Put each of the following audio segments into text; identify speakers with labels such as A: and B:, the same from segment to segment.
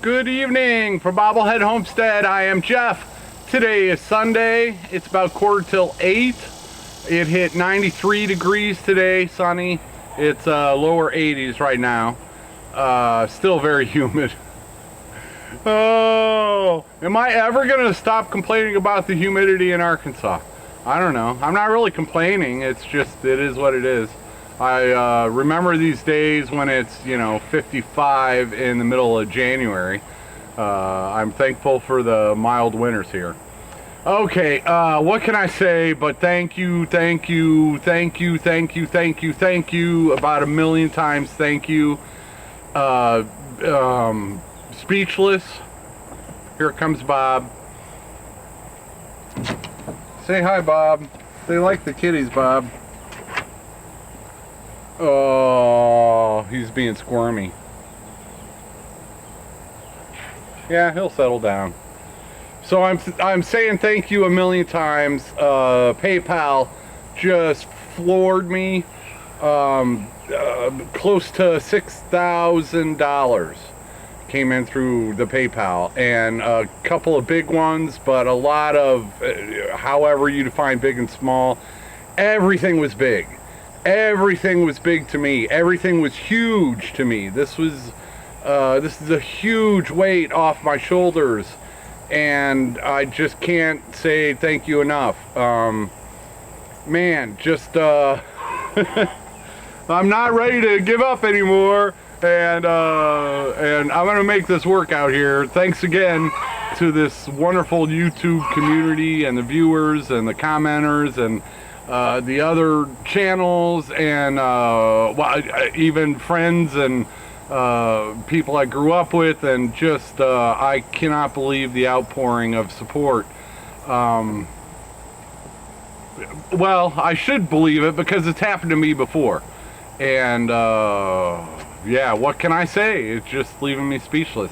A: Good evening from Bobblehead Homestead. I am Jeff. Today is Sunday. It's about 7:45. It hit 93 degrees today, sunny. It's lower 80s right now. Still very humid. Oh, am I ever going to stop complaining about the humidity in Arkansas? I don't know. I'm not really complaining. It's just, it is what it is. I remember these days when it's, 55 in the middle of January. I'm thankful for the mild winters here. Okay, what can I say but thank you about a million times thank you. Speechless. Here comes Bob. Say hi, Bob. They like the kitties, Bob. Oh, he's being squirmy. Yeah, he'll settle down. So I'm saying thank you a million times. PayPal just floored me. Close to $6,000 came in through the PayPal, and a couple of big ones, but a lot of however you define big and small. Everything was big. Everything was big to me. Everything was huge to me. This is a huge weight off my shoulders, and I just can't say thank you enough. Man, just I'm not ready to give up anymore, and I'm gonna make this work out here. Thanks again to this wonderful YouTube community and the viewers and the commenters and the other channels and even friends and people I grew up with, and just I cannot believe the outpouring of support. Well, I should believe it because it's happened to me before, and yeah, what can I say? It's just leaving me speechless.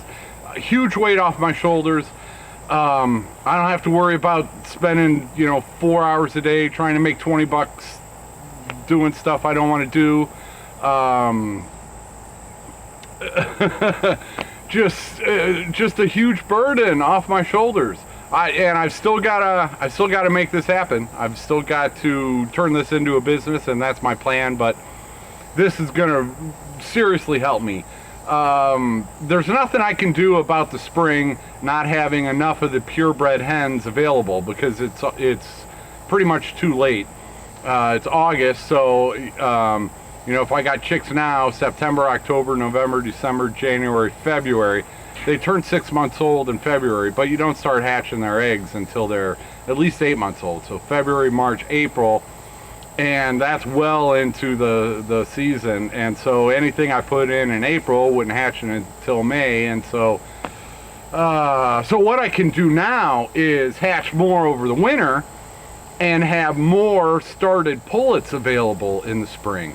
A: A huge weight off my shoulders. I don't have to worry about spending 4 hours a day trying to make 20 bucks doing stuff I don't want to do. Just a huge burden off my shoulders. I've still gotta make this happen. I've still got to turn this into a business, and that's my plan, but this is gonna seriously help me. There's nothing I can do about the spring not having enough of the purebred hens available, because it's pretty much too late. It's August, so if I got chicks now, September, October, November, December, January, February, they turn 6 months old in February, but you don't start hatching their eggs until they're at least 8 months old. So February, March, April, and that's well into the season. And so anything I put in April wouldn't hatch until May. And so what I can do now is hatch more over the winter and have more started pullets available in the spring.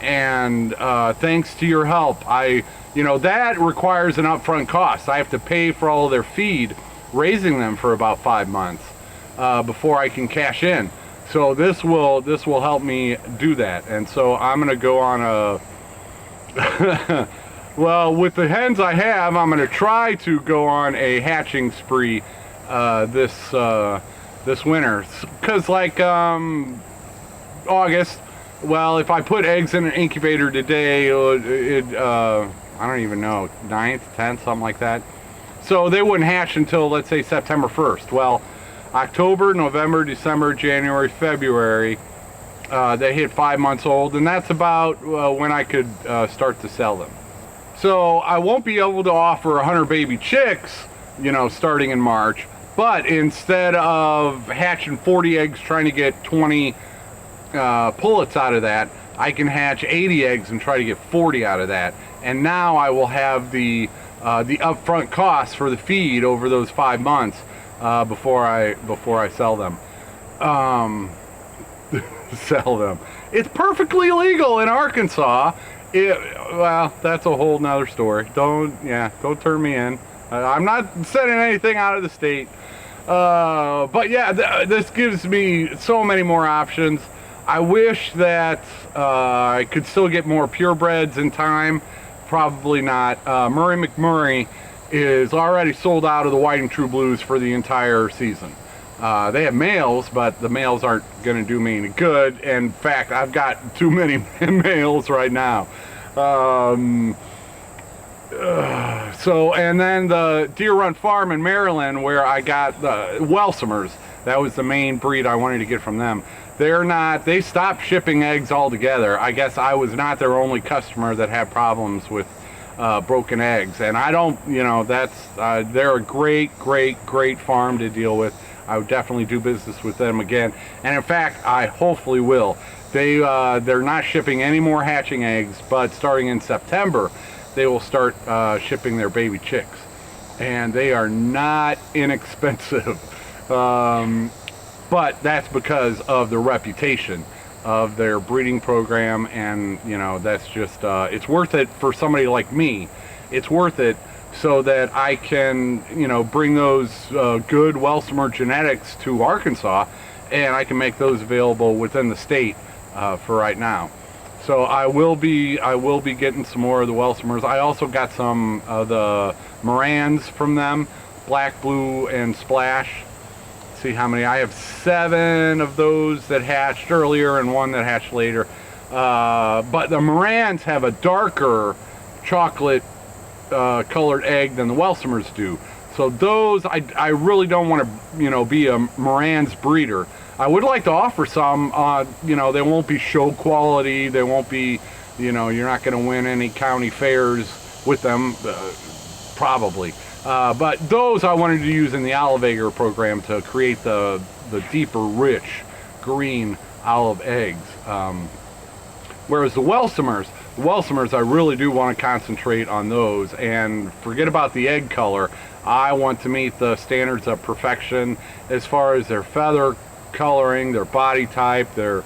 A: And thanks to your help, that requires an upfront cost. I have to pay for all of their feed, raising them for about 5 months before I can cash in. So this will help me do that. And so I'm gonna go on a well, with the hens I have, I'm gonna try to go on a hatching spree this winter, because like August, well, if I put eggs in an incubator today, I don't even know, 9th, 10th, something like that. So they wouldn't hatch until, let's say, September 1st. Well, October, November, December, January, February, they hit 5 months old, and that's about when I could start to sell them. So I won't be able to offer 100 baby chicks, starting in March, but instead of hatching 40 eggs trying to get 20 pullets out of that, I can hatch 80 eggs and try to get 40 out of that. And now I will have the upfront costs for the feed over those 5 months before I sell them. Sell them. It's perfectly legal in Arkansas. Well, that's a whole nother story. Don't turn me in. I'm not sending anything out of the state. But yeah, this gives me so many more options. I wish that I could still get more purebreds in time. Probably not. Murray McMurray is already sold out of the white and true blues for the entire season. They have males, but the males aren't going to do me any good. In fact, I've got too many males right now. So, and then the Deer Run Farm in Maryland, where I got the Welsumers, that was the main breed I wanted to get from them. They stopped shipping eggs altogether. I guess I was not their only customer that had problems with broken eggs. And I don't, they're a great farm to deal with. I would definitely do business with them again. And in fact, I hopefully will. They're not shipping any more hatching eggs, but starting in September, they will start shipping their baby chicks. And they are not inexpensive. But that's because of the reputation of their breeding program, and that's just it's worth it for somebody like me. It's worth it so that I can bring those good Welsumer genetics to Arkansas, and I can make those available within the state for right now. So I will be getting some more of the Welsumers. I also got some of the Moran's from them, Black, Blue, and Splash. See how many. I have 7 of those that hatched earlier and 1 that hatched later. But the Moran's have a darker chocolate colored egg than the Welsumers do. So those, I really don't want to, be a Moran's breeder. I would like to offer some, they won't be show quality. They won't be, you're not going to win any county fairs with them, probably. But those I wanted to use in the olive egger program to create the deeper, rich, green olive eggs. Whereas the Welsumers, I really do want to concentrate on those and forget about the egg color. I want to meet the standards of perfection as far as their feather coloring, their body type, their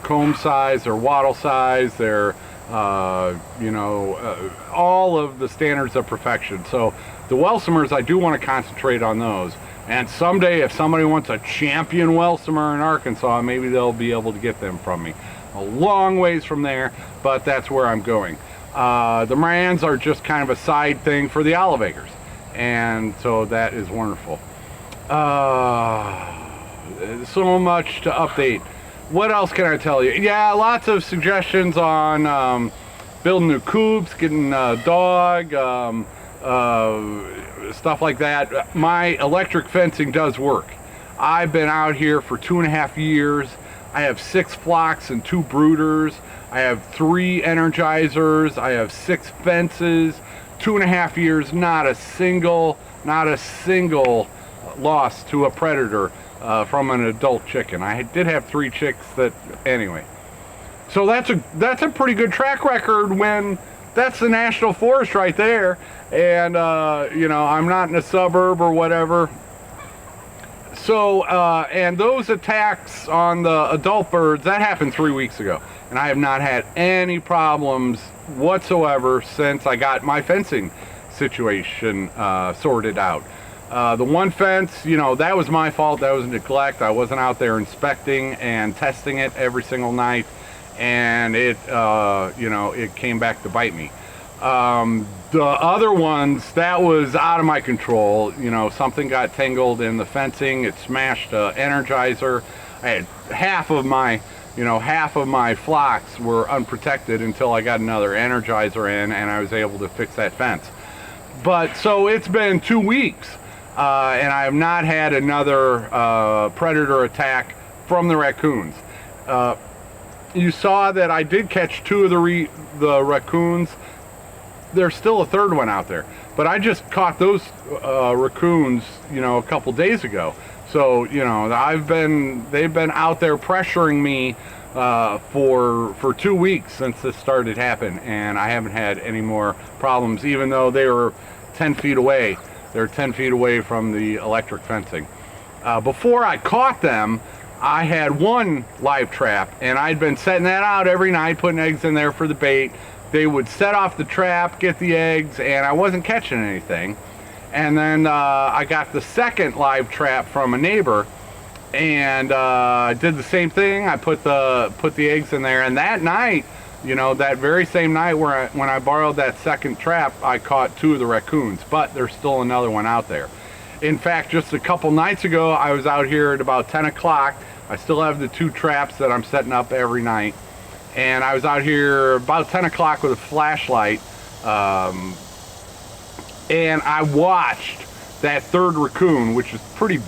A: comb size, their wattle size, their all of the standards of perfection. So the Welsumers, I do want to concentrate on those. And someday, if somebody wants a champion Welsumer in Arkansas, maybe they'll be able to get them from me. A long ways from there, but that's where I'm going. The Moran's are just kind of a side thing for the olive eggers. And so that is wonderful. So much to update. What else can I tell you? Yeah, lots of suggestions on building new coops, getting a dog, stuff like that. My electric fencing does work. I've been out here for 2.5 years. I have 6 flocks and 2 brooders. I have 3 energizers. I have 6 fences. 2.5 years, not a single loss to a predator from an adult chicken. I did have 3 chicks that, anyway. So that's a pretty good track record when that's the national forest right there. And, I'm not in a suburb or whatever. So, and those attacks on the adult birds, that happened 3 weeks ago. And I have not had any problems whatsoever since I got my fencing situation sorted out. The one fence, that was my fault. That was neglect. I wasn't out there inspecting and testing it every single night. And it, it came back to bite me. The other ones, that was out of my control. Something got tangled in the fencing. It smashed an energizer. I had half of my flocks were unprotected until I got another energizer in and I was able to fix that fence. But so it's been 2 weeks and I have not had another predator attack from the raccoons. You saw that I did catch 2 of the raccoons. There's still a 3rd one out there, but I just caught those raccoons, a couple days ago. So, they've been out there pressuring me for 2 weeks since this started happening, and I haven't had any more problems, even though they were 10 feet away. They're 10 feet away from the electric fencing. Before I caught them, I had 1 live trap, and I'd been setting that out every night, putting eggs in there for the bait. They would set off the trap, get the eggs, and I wasn't catching anything. And then I got the 2nd live trap from a neighbor, and I did the same thing. I put the eggs in there, and that night You know, that very same night when I borrowed that second trap, I caught 2 of the raccoons, but there's still another one out there. In fact, just a couple nights ago, I was out here at about 10 o'clock. I still have the 2 traps that I'm setting up every night. And I was out here about 10 o'clock with a flashlight. And I watched that third raccoon, which is pretty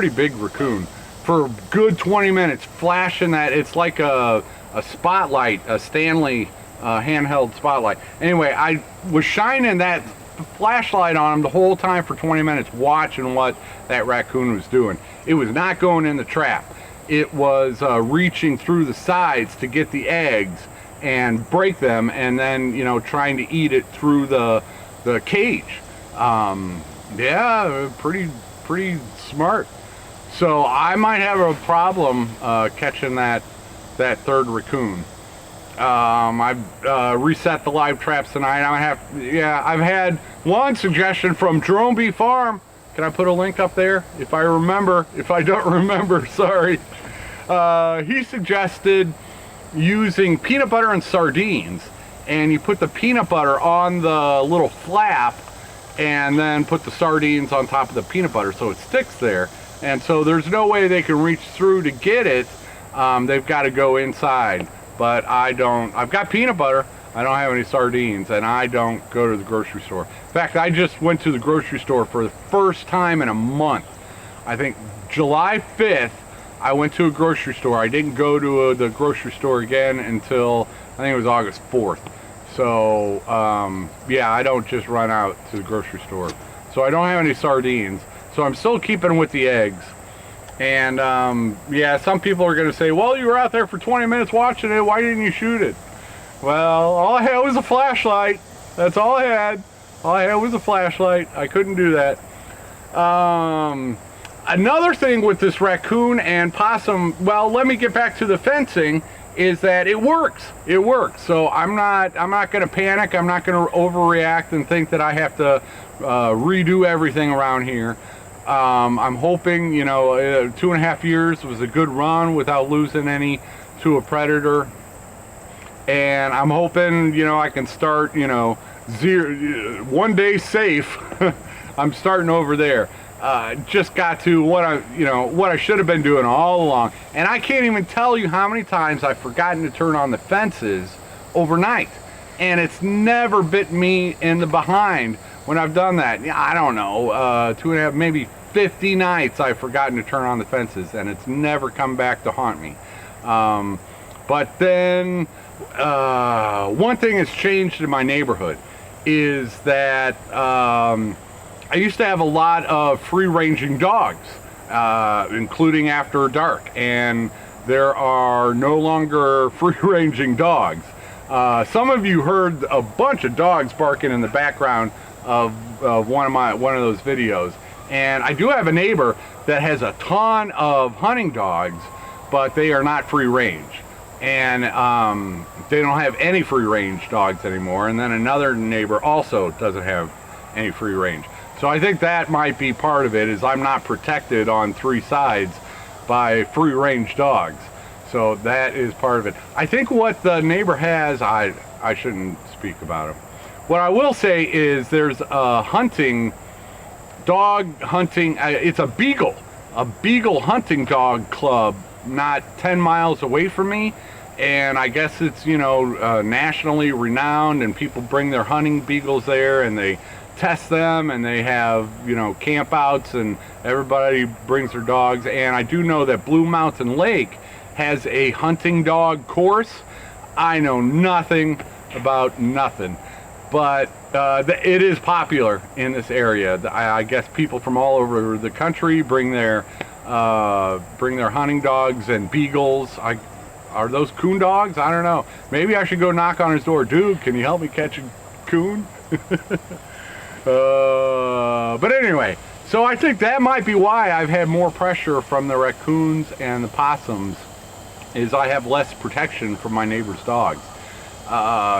A: big raccoon, for a good 20 minutes, flashing that. It's like a spotlight, a Stanley handheld spotlight. Anyway, I was shining that flashlight on him the whole time for 20 minutes, watching what that raccoon was doing. It was not going in the trap. It was reaching through the sides to get the eggs and break them, and then, you know, trying to eat it through the cage. Yeah, pretty smart. So I might have a problem catching that third raccoon. I've reset the live traps tonight. I've had one suggestion from Jerome Bee Farm. Can I put a link up there? If I remember. If I don't remember, sorry. He suggested using peanut butter and sardines, and you put the peanut butter on the little flap and then put the sardines on top of the peanut butter so it sticks there. And so there's no way they can reach through to get it. They've got to go inside. But I don't. I've got peanut butter. I don't have any sardines, and I don't go to the grocery store. In fact, I just went to the grocery store for the first time in a month. I think July 5th, I went to a grocery store. I didn't go to the grocery store again until, I think it was August 4th. So, yeah, I don't just run out to the grocery store. So I don't have any sardines. So I'm still keeping with the eggs. And, yeah, some people are going to say, well, you were out there for 20 minutes watching it. Why didn't you shoot it? Well, all I had was a flashlight. That's all I had. All I had was a flashlight. I couldn't do that. Another thing with this raccoon and possum, well, let me get back to the fencing, is that it works. It works. So I'm not going to panic. I'm not going to overreact and think that I have to redo everything around here. I'm hoping, you know, 2.5 years was a good run without losing any to a predator. And I'm hoping, you know, I can start, you know, 1 day safe. I'm starting over there. Just got to what I should have been doing all along. And I can't even tell you how many times I've forgotten to turn on the fences overnight. And it's never bit me in the behind when I've done that. I don't know, 2.5, maybe 50 nights I've forgotten to turn on the fences, and it's never come back to haunt me. But then one thing has changed in my neighborhood is that I used to have a lot of free-ranging dogs, including after dark, and there are no longer free-ranging dogs. Some of you heard a bunch of dogs barking in the background of one of those videos, and I do have a neighbor that has a ton of hunting dogs, but they are not free-range, and they don't have any free-range dogs anymore. And then another neighbor also doesn't have any free-range. So I think that might be part of it, is I'm not protected on 3 sides by free-range dogs. So that is part of it. I think what the neighbor has, I shouldn't speak about him. What I will say is there's a dog hunting, it's a beagle hunting dog club not 10 miles away from me. And I guess it's, you know, nationally renowned, and people bring their hunting beagles there and they test them, and they have, you know, campouts, and everybody brings their dogs. And I do know that Blue Mountain Lake has a hunting dog course. I know nothing about nothing, but it is popular in this area. I guess people from all over the country bring their hunting dogs and beagles. Are those coon dogs? I don't know. Maybe I should go knock on his door. Dude, can you help me catch a coon? But anyway, so I think that might be why I've had more pressure from the raccoons and the possums, is I have less protection from my neighbor's dogs.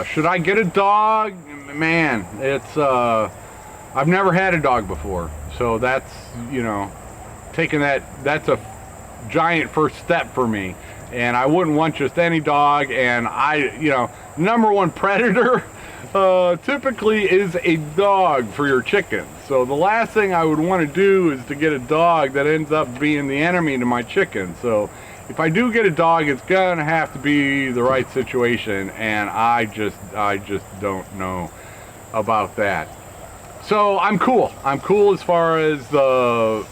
A: Should I get a dog? Man, it's I've never had a dog before, so that's, you know, taking that's a giant first step for me. and I wouldn't want just any dog. And number one predator typically is a dog for your chickens. So the last thing I would want to do is to get a dog that ends up being the enemy to my chickens. So if I do get a dog, it's gonna have to be the right situation, and I just don't know about that. So I'm cool. I'm cool as far as the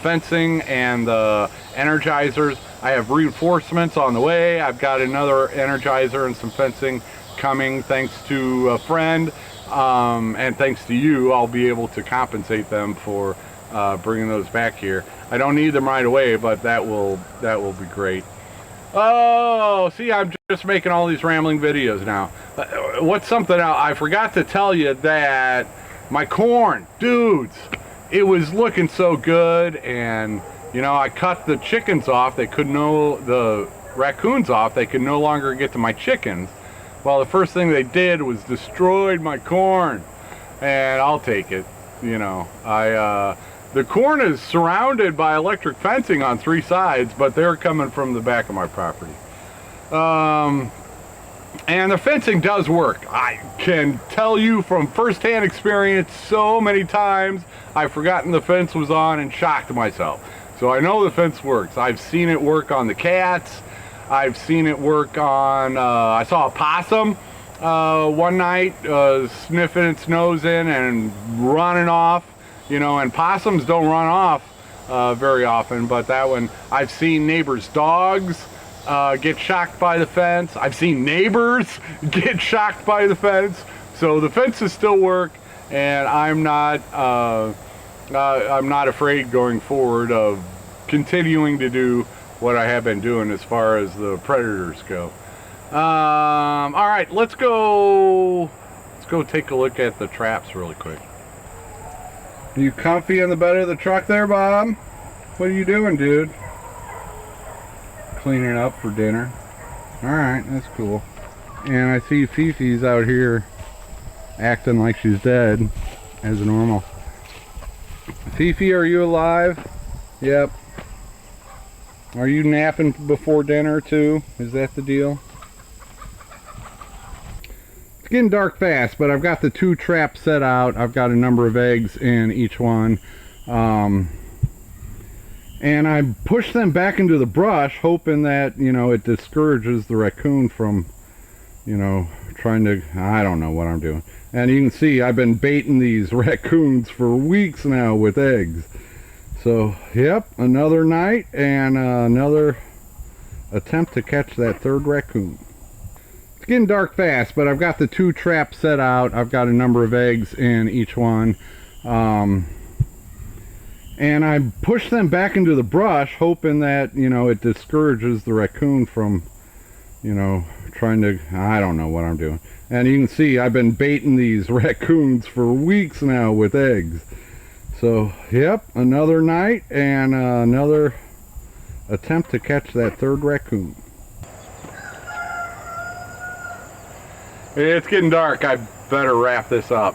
A: fencing and the energizers. I have reinforcements on the way. I've got another energizer and some fencing coming, thanks to a friend, and thanks to you. I'll be able to compensate them for bringing those back here. I don't need them right away, but that will be great. Oh, see, I'm just making all these rambling videos now. What's something else? I forgot to tell you that my corn, dudes, it was looking so good, and I cut the chickens off. The raccoons off. They could no longer get to my chickens. Well, the first thing they did was destroyed my corn, and I'll take it. The corn is surrounded by electric fencing on 3 sides, but they're coming from the back of my property. And the fencing does work. I can tell you from firsthand experience, so many times I've forgotten the fence was on and shocked myself. So I know the fence works. I've seen it work on the cats. I've seen it work on, I saw a possum one night sniffing its nose in and running off. And possums don't run off very often, but that one, I've seen neighbors' dogs get shocked by the fence. I've seen neighbors get shocked by the fence. So the fences still work, and I'm not afraid going forward of continuing to do what I have been doing as far as the predators go. All right, let's go take a look at the traps really quick. Are you comfy in the bed of the truck there, Bob? What are you doing, dude? Cleaning up for dinner. Alright, that's cool. And I see Fifi's out here acting like she's dead, as normal. Fifi, are you alive? Yep. Are you napping before dinner too? Is that the deal? It's getting dark fast, but I've got the 2 traps set out. I've got a number of eggs in each one. And I push them back into the brush, hoping that, it discourages the raccoon from, trying to, I don't know what I'm doing. And you can see I've been baiting these raccoons for weeks now with eggs. So, yep, another night and another attempt to catch that 3rd raccoon. It's getting dark fast, but I've got the 2 traps set out. I've got a number of eggs in each one. And I push them back into the brush, hoping that, it discourages the raccoon from, trying to, I don't know what I'm doing. And you can see I've been baiting these raccoons for weeks now with eggs. So, yep, another night and another attempt to catch that 3rd raccoon. It's getting dark. I better wrap this up.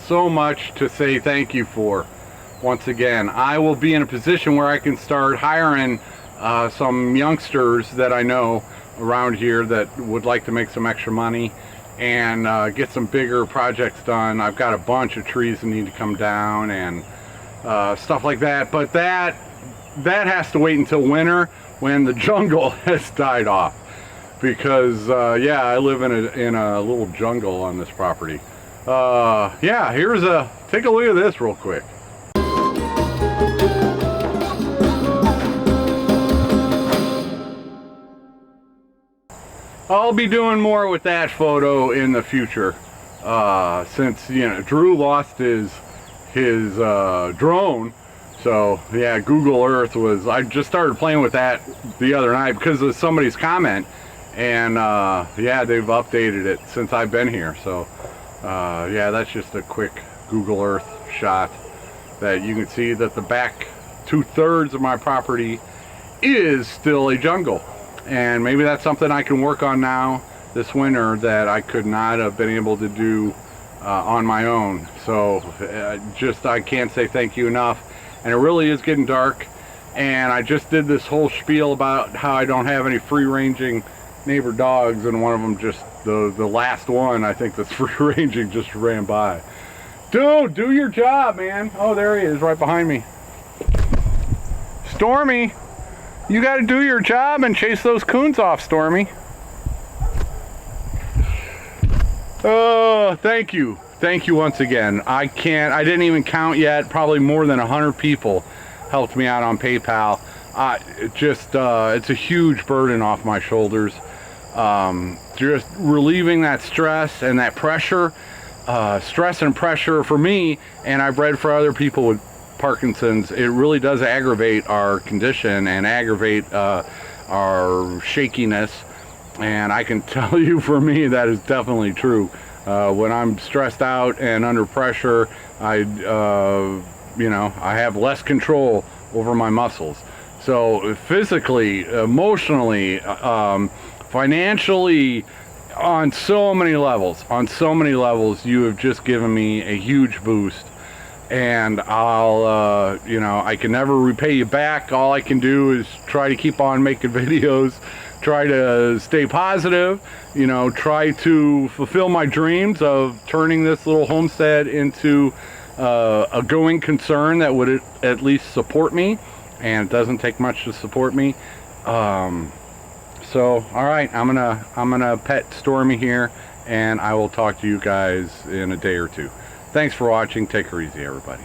A: So much to say thank you for. Once again, I will be in a position where I can start hiring some youngsters that I know around here that would like to make some extra money and get some bigger projects done. I've got a bunch of trees that need to come down and stuff like that, but that has to wait until winter when the jungle has died off, because yeah, I live in a little jungle on this property. Yeah, take a look at this real quick. I'll be doing more with that photo in the future, since Drew lost his drone. So yeah, Google Earth I just started playing with that the other night because of somebody's comment, and yeah, they've updated it since I've been here. So yeah, that's just a quick Google Earth shot that you can see that the back 2/3 of my property is still a jungle. And maybe that's something I can work on now this winter that I could not have been able to do on my own. So I can't say thank you enough. And it really is getting dark, And I just did this whole spiel about how I don't have any free-ranging neighbor dogs, and one of them just, the last one, I think that's free-ranging, just ran by. Dude, do your job, man. Oh, there he is, right behind me. Stormy, you got to do your job and chase those coons off, Stormy. Oh, thank you. Thank you once again. I didn't even count yet. Probably more than 100 people helped me out on PayPal. It's a huge burden off my shoulders. Just relieving that stress and that pressure. Stress and pressure for me, and I've read for other people with Parkinson's, it really does aggravate our condition and aggravate our shakiness. And I can tell you, for me, that is definitely true. When I'm stressed out and under pressure, I have less control over my muscles. So physically, emotionally, financially, on so many levels, you have just given me a huge boost. And I can never repay you back. All I can do is try to keep on making videos, try to stay positive, try to fulfill my dreams of turning this little homestead into a going concern that would at least support me, and it doesn't take much to support me. So, all right, I'm gonna pet Stormy here, and I will talk to you guys in a day or two. Thanks for watching. Take her easy, everybody.